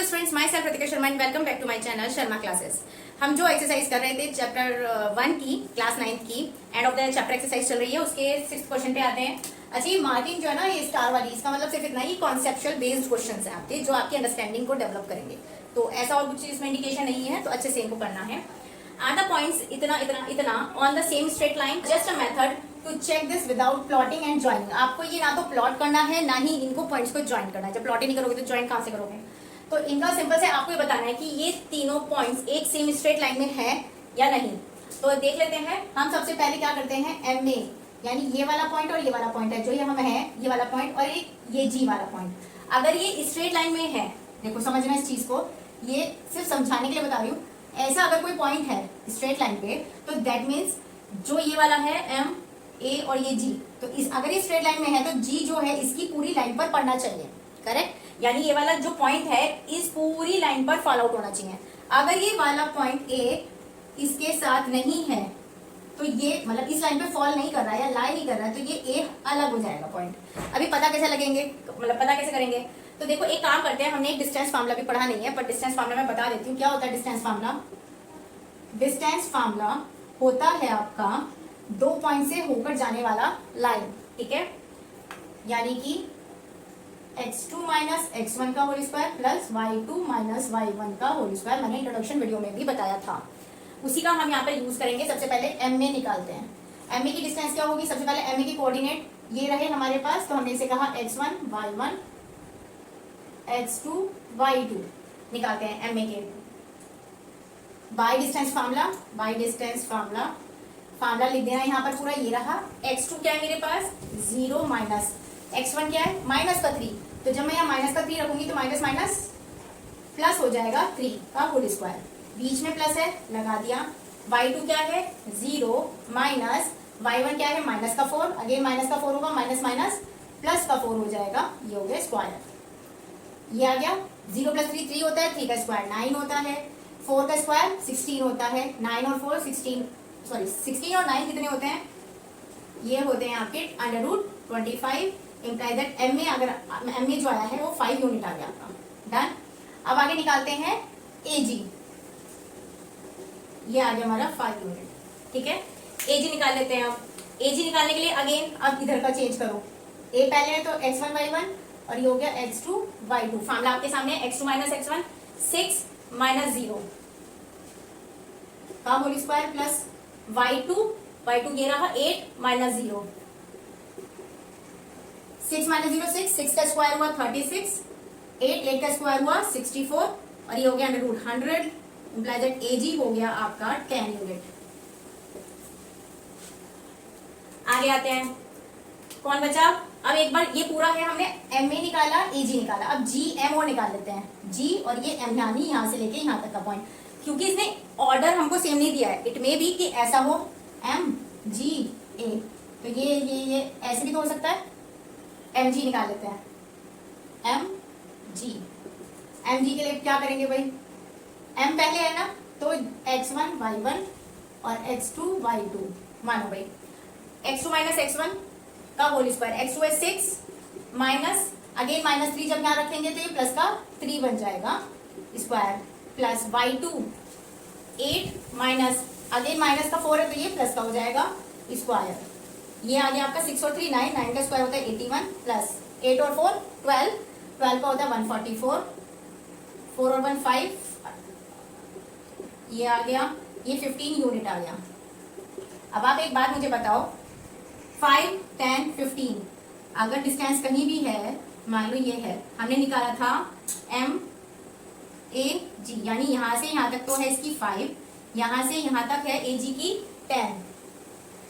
Students, myself Ritika Sharma and welcome back to my channel Sharma classes. हम जो exercise कर रहे थे चैप्टर 1 की, क्लास 9 की end of the chapter exercise चल रही है, उसके 6th क्वेश्चन पे आते हैं। अच्छा, ये मार्किंग जो है ना, ये स्टार वाली, इसका मतलब सिर्फ इतना ही कॉन्सेप्चुअल बेस्ड क्वेश्चन है आपके, जो आपकी अंडरस्टैंडिंग को डेवलप करेंगे। तो ऐसा और कुछ इसमें इंडिकेशन नहीं है, तो अच्छे से इनको करना है। आर द पॉइंट्स इतना इतना इतना on the same straight line, just a method to check this without plotting and joining. आपको ये ना तो प्लॉट करना है, ना ही इनको पॉइंट्स को ज्वाइन करना है। जब प्लॉट ही नहीं करोगे तो ज्वाइन कहां से करोगे? तो इनका सिंपल से आपको ये बताना है कि ये तीनों पॉइंट्स एक सेम स्ट्रेट लाइन में है या नहीं। तो देख लेते हैं। हम सबसे पहले क्या करते हैं, एम ए, यानी ये वाला पॉइंट और ये वाला पॉइंट है, जो ये हम है, ये वाला पॉइंट और ये जी वाला पॉइंट, अगर ये स्ट्रेट लाइन में है, देखो समझना इस चीज को, ये सिर्फ समझाने के लिए बता रही हूँ। ऐसा अगर कोई पॉइंट है स्ट्रेट लाइन पे, तो दैट मीन्स जो ये वाला है एम ए और ये जी, तो इस अगर ये स्ट्रेट लाइन में है तो जी जो है इसकी पूरी लाइन पर पड़ना चाहिए। करेक्ट? यानी ये वाला जो पॉइंट है इस पूरी लाइन पर फॉल आउट होना चाहिए। अगर ये वाला पॉइंट ए इसके साथ नहीं है, तो ये मतलब इस लाइन पे फॉल नहीं कर रहा है या लाई नहीं कर रहा है, तो ये ए अलग हो जाएगा पॉइंट। अभी पता कैसे लगेंगे, मतलब पता कैसे करेंगे? तो देखो एक काम करते हैं, हमने एक डिस्टेंस फार्मूला भी पढ़ा नहीं है, पर डिस्टेंस फार्मूला मैं बता देती हूँ। क्या होता है डिस्टेंस फार्मूला? डिस्टेंस फार्मूला होता है आपका दो पॉइंट से होकर जाने वाला लाइन, ठीक है? यानी कि x2 माइनस x1 का whole square plus y2 minus y1 का होल स्क्वायर, मैंने इंट्रोडक्शन वीडियो में भी बताया था। उसी का हम यहाँ पर यूज करेंगे। सबसे पहले एम ए निकालते हैं। एम ए की डिस्टेंस क्या होगी? सबसे पहले एम ए की कोऑर्डिनेट ये रहे हमारे पास, तो हमने इसे कहा x1 y1 x2 y2 निकालते हैं एम ए के। By distance formula, by distance formula formula लिख देना यहाँ पर पूरा। ये रहा x2 क्या है मेरे पास 0 माइनस x1 क्या है माइनस का 3, तो जब मैं यहाँ माइनस का 3 रखूंगी तो माइनस माइनस प्लस हो जाएगा 3 का होल स्क्वायर, बीच में प्लस है लगा दिया। y2 क्या है 0 माइनस y1 क्या है माइनस का 4, अगेन माइनस का 4 होगा, माइनस माइनस प्लस का 4 हो जाएगा, ये हो गया स्क्वायर। ये आ गया 0 प्लस 3 3 होता है, 3 का स्क्वायर 9 होता है, 4 का स्क्वायर 16 होता है, 9 और 4 16, सॉरी 16 और 9 कितने होते हैं? ये होते हैं आपके under root 25, imply that M A, अगर एम ए जो आया है वो 5 यूनिट आ गया आपका। डन। अब आगे निकालते हैं ए जी, ये आ गया हमारा 5 यूनिट, ठीक है? ए जी निकाल लेते हैं। अब ए जी निकालने के लिए अगेन अब इधर का चेंज करो, ए पहले है तो x1 y1 और ये हो गया x2 y2। फार्मूला आपके सामने x2 माइनस x1 6 माइनस 0 का होल स्क्वायर प्लस y2 ये रहा 8 माइनस 0, 6 माइनस 0 6 का स्क्वायर हुआ 36, 8 का स्क्वायर हुआ 64 और ये हो गया अंडर रूट 100, इम्प्लाई दैट एजी हो गया आपका 10 यूनिट। आगे आते हैं, कौन बचा? अब एक बार ये पूरा है, हमने एम ए निकाला, एजी निकाला, अब जी एम ओ निकाल लेते हैं। जी और ये एम, यानी यहाँ से लेके यहाँ तक का पॉइंट, क्योंकि इसने ऑर्डर हमको सेम नहीं दिया है। इट मे बी कि ऐसा हो एम जी ए, तो ये ऐसे भी तो हो सकता है। एम जी निकाल लेते हैं, एम जी के लिए क्या करेंगे भाई? एम पहले है ना, तो x1 y1 और x2 y2 मानो भाई, x2 माइनस x1 का होल स्क्वायर, x2 है 6 माइनस अगेन माइनस 3, जब यहाँ रखेंगे तो ये प्लस का 3 बन जाएगा square, plus y2 8 minus again minus का 4 है तो ये प्लस का हो जाएगा स्क्वायर। ये आ गया आपका 6 और 3 9, 9 का स्क्वायर होता है 81 प्लस 8 और 4 12, 12 का होता है 144, 4 और 1 5, ये आ गया, ये 15 यूनिट आ गया। अब आप एक बात मुझे बताओ, 5 10 15 अगर डिस्टेंस कहीं भी है, मान लो ये है, हमने निकाला था एम ए जी, यानी यहाँ से यहाँ तक तो है इसकी 5, यहाँ से यहाँ तक है ए जी की 10,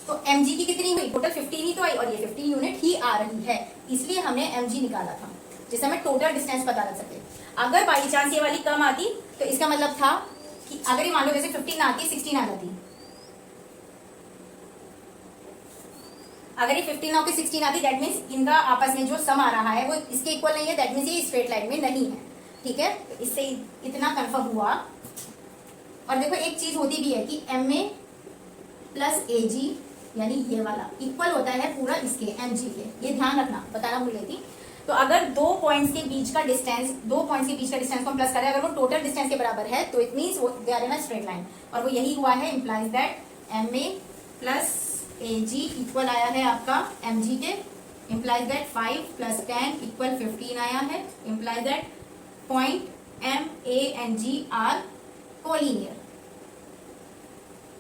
तो एम जी की कितनी हुई? टोटल 15 ही तो आई, और ये 15 यूनिट ही आ रही है, इसलिए हमने एम जी निकाला था, जिससे हमें टोटल डिस्टेंस पता लग सके। अगर बाई चांस ये वाली कम आती तो इसका मतलब था कि अगर ये मान लो जैसे 15 ना आती 16 आ जाती, अगर ये 15 ना होकर 16 आती, दैट मीन्स इनका आपस में जो सम आ रहा है वो इसके इक्वल नहीं है, दैट मीन्स ये स्ट्रेट लाइन में नहीं है, ठीक है? तो इससे इतना कंफर्म हुआ। और देखो एक चीज होती भी है कि एम ए प्लस ए जी, यानी ये वाला इक्वल होता है पूरा इसके एम जी के, ये ध्यान रखना, बताना भूल गई थी। तो अगर दो पॉइंट्स के बीच का डिस्टेंस को हम प्लस करें, अगर वो टोटल डिस्टेंस के बराबर है तो it means they are in a straight line, और वो यही हुआ है। Implies that MA plus AG equal आया है आपका MG के। इंप्लाइज दैट 5 प्लस 10 इक्वल 15 आया है। Implies that point MA and G are collinear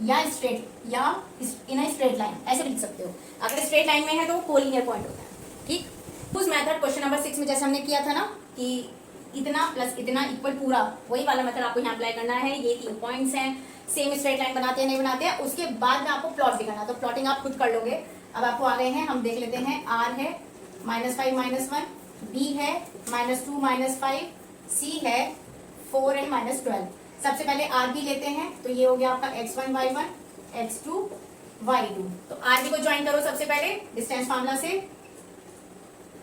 या स्ट्रेट या इन अ स्ट्रेट लाइन, ऐसे भी लिख सकते हो। अगर स्ट्रेट लाइन में है तो वो कोलिनियर पॉइंट होता है, ठीक। उस मेथड क्वेश्चन नंबर 6 में जैसे हमने किया था ना कि इतना प्लस इतना इक्वल पूरा, वही वाला मेथड आपको यहाँ अप्लाई करना है। ये 3 पॉइंट्स हैं, सेम स्ट्रेट लाइन बनाते हैं नहीं बनाते हैं, उसके बाद में आपको प्लॉट भी करना, तो प्लॉटिंग आप खुद कर लोगे। अब आपको आ गए हैं, हम देख लेते हैं। R है -5 -1, B है -2 -5, C है 4 एंड -12। सबसे पहले RB लेते हैं, तो ये हो गया आपका X1 Y1 X2 Y2। तो RB को ज्वाइन करो सबसे पहले डिस्टेंस फार्मूला से।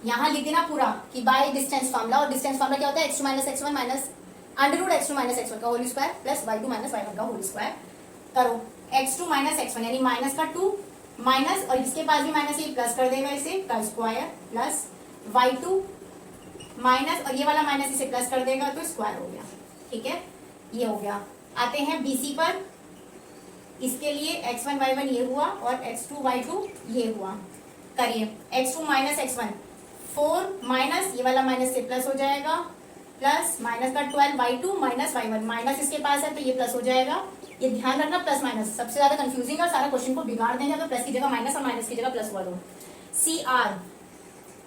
यहां लिख देना पूरा कि बाय डिस्टेंस फार्मूला, और डिस्टेंस फार्मूला क्या होता है? x2 - x1 minus √x2 - x1 का whole square plus y2 - y1 का होल स्क्वायर करो। x2 - x1 यानी माइनस का 2 माइनस, और इसके पास भी माइनस, ये प्लस कर देगा इसे का स्क्वायर प्लस y2 माइनस, और ये वाला माइनस इसे प्लस कर देगा तो स्क्वायर हो गया, ठीक है। ये हो गया। आते हैं BC पर। इसके लिए x1 y1 ये हुआ और x2 y2 ये हुआ। करिए x2 - x1 4 माइनस, ये वाला माइनस से प्लस हो जाएगा प्लस माइनस का 12 y2 माइनस y1, माइनस इसके पास है तो ये प्लस हो जाएगा। ये ध्यान रखना, प्लस माइनस सबसे ज्यादा कंफ्यूजिंग और सारा क्वेश्चन को बिगाड़ देंगे। तो प्लस की जगह माइनस और माइनस की जगह प्लस हुआ दो। CR,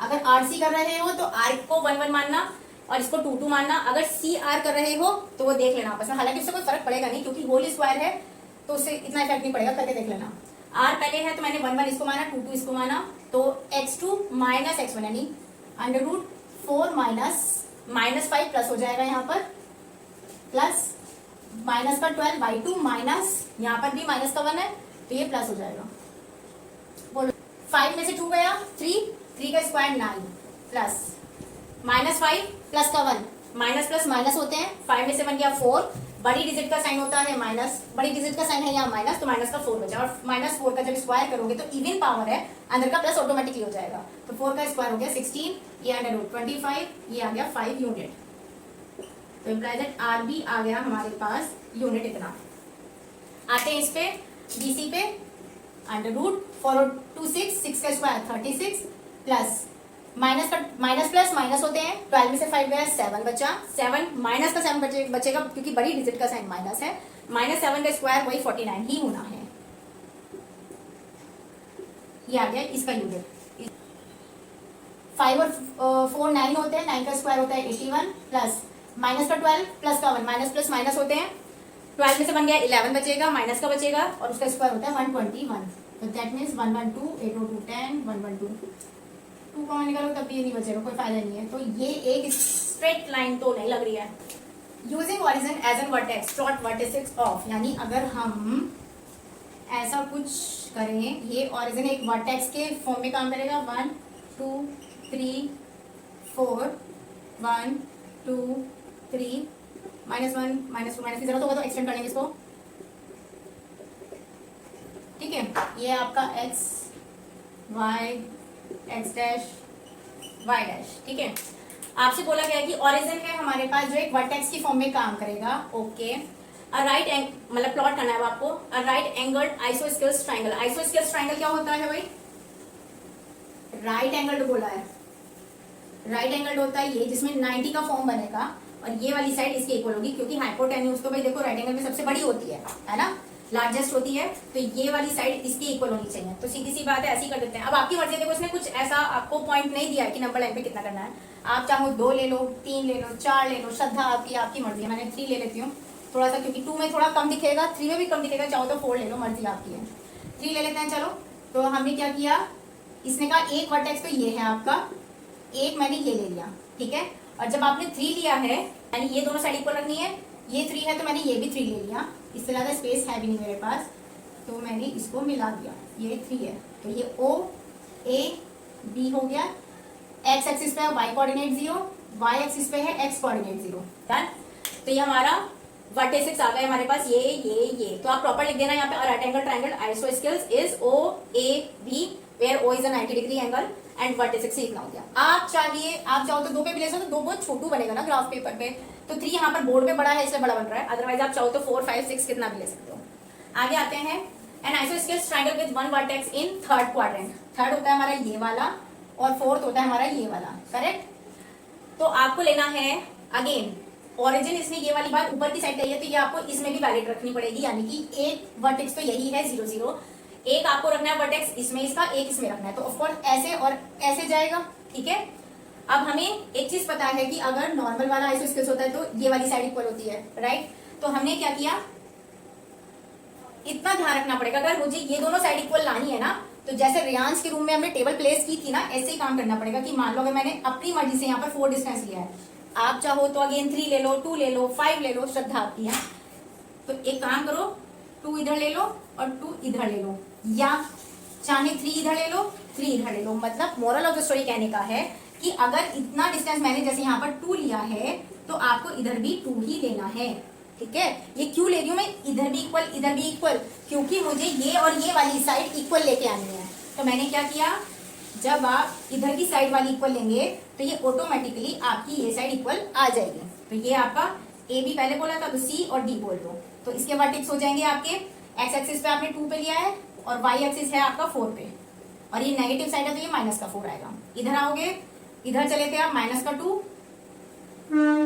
अगर RC कर रहे हो तो R को 1 1 मानना और इसको 2 2 मानना। अगर CR कर रहे हो तो वो देख लेना आपस में, हालांकि उससे कोई फर्क पड़ेगा नहीं क्योंकि होल स्क्वायर है तो उससे इतना इफेक्ट नहीं पड़ेगा, करके देख लेना। R पहले है तो मैंने 1 1 इसको माना, 2 2 इसको माना, तो x2 माइनस x1 यानी √4 माइनस 5 प्लस हो जाएगा यहाँ पर प्लस माइनस का 12 y2 माइनस, यहाँ पर भी माइनस का 1 है तो ये प्लस हो जाएगा। बोलो 5 में से 2 गया 3 का स्क्वायर 9 प्लस -5 प्लस का 1, माइनस प्लस माइनस होते हैं। 5 में से 1 गया 4, बड़ी डिजिट का साइन होता है माइनस, बड़ी डिजिट का साइन है यहाँ माइनस, तो माइनस का 4 बचा, और -4 का जब स्क्वायर करोगे तो इवन पावर है, अंदर का प्लस ऑटोमेटिकली हो जाएगा। तो 4 का स्क्वायर हो गया 16, ये √25, ये आ गया 5 यूनिट। तो इम्प्लाइज दैट RB आ गया हमारे पास यूनिट इतना। आते हैं इस पे BC पे, √426, 6 का स्क्वायर 36 प्लस माइनस का माइनस प्लस माइनस होते हैं। 12 में से 5 गया 7 बचा, 7 माइनस का 7 बचेगा क्योंकि बड़ी डिजिट का साइन माइनस है। -7 का स्क्वायर वही 49 ही होना है। ये आ गया इसका यूनिट। 5 और 4 9 होते हैं, 9 का स्क्वायर होता है 81 प्लस माइनस का 12 प्लस का 1, माइनस प्लस माइनस होते हैं। 12 में से बन गया 11 बचेगा, माइनस का बचेगा और उसका स्क्वायर होता है 121। तो दैट मीन्स 112 8 2 10 112 2 कॉमन निकालो तब भी ये नहीं बचेगा, कोई फायदा नहीं है। तो ये एक स्ट्रेट लाइन तो नहीं लग रही है। Using origin as a vertex plot vertices of, यानी अगर हम ऐसा कुछ करें, ये ओरिजिन एक वर्टेक्स के फॉर्म में काम करेगा। 1 2 3 4 1 2 3 -1 -2 माइनस की जरूरत होगा तो एक्सटेंड कर लेंगे इसको, ठीक है। ये आपका x y x dash y dash, ठीक है। आपसे बोला गया है कि ओरिजिन है हमारे पास जो एक वर्टेक्स की फॉर्म में काम करेगा। ओके, राइट मतलब प्लॉट करना है आपको। Right angled isosceles triangle. Isosceles triangle क्या होता है भाई? राइट एंगल्ड बोला है। राइट एंगल्ड होता है ये जिसमें 90 का फॉर्म बनेगा और ये वाली साइड इसके इक्वल होगी क्योंकि हाइपोटेन्यूज तो भाई देखो राइट एंगल में सबसे बड़ी होती है ना, लार्जेस्ट होती है, तो ये वाली साइड इसके इक्वल होनी चाहिए। तो सीधी सी बात है, ऐसी कर देते हैं। अब आपकी मर्जी, देखो इसने कुछ ऐसा आपको पॉइंट नहीं दिया है कि नंबर लाइन पे कितना करना है। आप चाहो 2 ले लो, 3 ले लो, 4 ले लो, श्रद्धा आपकी मर्जी है। मैंने 3 ले लेती हूँ थोड़ा सा, क्योंकि 2 में थोड़ा कम दिखेगा, 3 में भी कम दिखेगा। चाहो तो 4 ले लो, मर्जी आपकी है। 3 ले लेते हैं चलो। तो हमने क्या किया, इसने कहा एक वर्टेक्स तो ये है आपका, एक मैंने ये ले लिया, ठीक है। और जब आपने 3 लिया है यानी ये दोनों साइड इक्वल रखनी है, ये 3 है तो मैंने ये भी 3 ले लिया, इससे ज्यादा स्पेस है भी नहीं मेरे पास, तो मैंने इसको मिला दिया। ये 3 है तो ये O A B हो गया। x एक्सिस पे है y कोऑर्डिनेट 0, y एक्सिस पे है x कोऑर्डिनेट 0। डन। तो ये हमारा वर्टेक्स आ गया हमारे पास, ये। तो आप प्रॉपर लिख देना यहाँ पे, right angle triangle isosceles is O A B where O is a 90 degree angle and vertices इतना हो गया। आप चाहो तो 2 पे भी ले सकते हो, 2 बहुत छोटू बनेगा ना ग्राफ पेपर पे, तो 3 यहाँ पर बोर्ड पे बड़ा है इसलिए बड़ा बन रहा है, अदरवाइज आप चाहो तो 4, 5, 6 कितना भी ले सकते हो। आगे आते हैं, an isosceles triangle with 1 vertex in third quadrant. Third होता है हमारा ये वाला और फोर्थ होता है हमारा ये वाला, करेक्ट। तो आपको लेना है अगेन ओरिजिन, इसमें ये वाली बात ऊपर की साइड चाहिए तो ये आपको इसमें भी वैलिड रखनी पड़ेगी, यानी कि एक वर्टेक्स तो यही है 0, 0, एक आपको रखना है वर्टेक्स इसमें इसका, एक इसमें रखना है, तो ऑफकोर्स ऐसे और ऐसे जाएगा, ठीक है। अब हमें एक चीज पता है कि अगर नॉर्मल वाला आइसोस्केलेस होता है तो ये वाली साइड इक्वल होती है, राइट। तो हमने क्या किया, इतना ध्यान रखना पड़ेगा, अगर मुझे ये दोनों साइड इक्वल लानी है ना, तो जैसे रियांश के रूम में हमने टेबल प्लेस की थी ना, ऐसे ही काम करना पड़ेगा कि मान लो अगर मैंने अपनी मर्जी से यहाँ पर 4 डिस्टेंस लिया है, आप चाहो तो अगेन 3 ले लो, 2 ले लो, 5 ले लो, श्रद्धा आपकी है। तो एक काम करो, 2 इधर ले लो और 2 इधर ले लो, या चाहे 3 इधर ले लो, 3 इधर ले लो। मतलब मोरल ऑफ द स्टोरी कहने का है कि अगर इतना डिस्टेंस मैंने जैसे यहाँ पर 2 लिया है तो आपको इधर भी 2 ही लेना है, ठीक है। ये क्यों ले रही हूं मैं, इधर भी इक्वल इधर भी इक्वल, क्योंकि मुझे ये और ये वाली साइड इक्वल लेके आनी है। तो मैंने क्या किया, जब आप इधर की साइड वाली इक्वल लेंगे तो ये ऑटोमेटिकली आपकी ये साइड इक्वल आ जाएगी। तो ये आपका ए बी पहले बोला था, तो सी और डी बोल दो, तो इसके वर्टेक्स हो जाएंगे आपके एक्स एक्सिस पे आपने 2 पे लिया है और वाई एक्सिस है आपका 4 पे, और ये नेगेटिव साइड है तो ये माइनस का 4 आएगा। इधर आओगे, इधर चले थे आप माइनस का 2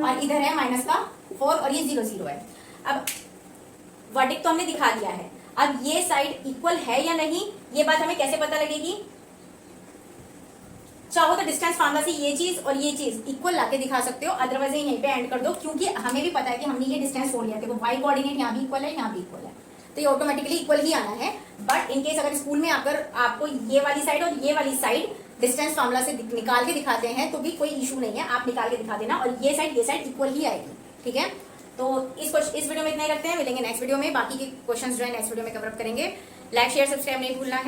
और इधर है माइनस का 4 और ये 0, 0 है। अब वर्टेक्स तो हमने दिखा दिया है, अब ये साइड इक्वल है या नहीं ये बात हमें कैसे पता लगेगी, चाहो तो डिस्टेंस फार्मूला से ये चीज और ये चीज इक्वल लाके दिखा सकते हो, अदरवाइज यहीं पे एंड कर दो, क्योंकि हमें भी पता है कि हमने ये डिस्टेंस छोड़ लिया, देखो वाई कोऑर्डिनेट यहाँ भी इक्वल है, यहाँ भी इक्वल है, तो ये ऑटोमेटिकली इक्वल ही आना है। बट इन केस अगर स्कूल में आकर आपको ये वाली साइड और ये वाली साइड डिस्टेंस फार्मूला से निकाल के दिखाते हैं तो भी कोई इशू नहीं है, आप निकाल के दिखा देना और ये साइड इक्वल ही आएगी, ठीक है। तो इस वीडियो में इतना ही रखते हैं, मिलेंगे नेक्स्ट वीडियो में, बाकी के क्वेश्चंस जो है नेक्स्ट वीडियो में कवर अप करेंगे। लाइक शेयर सब्सक्राइब नहीं भूलना है।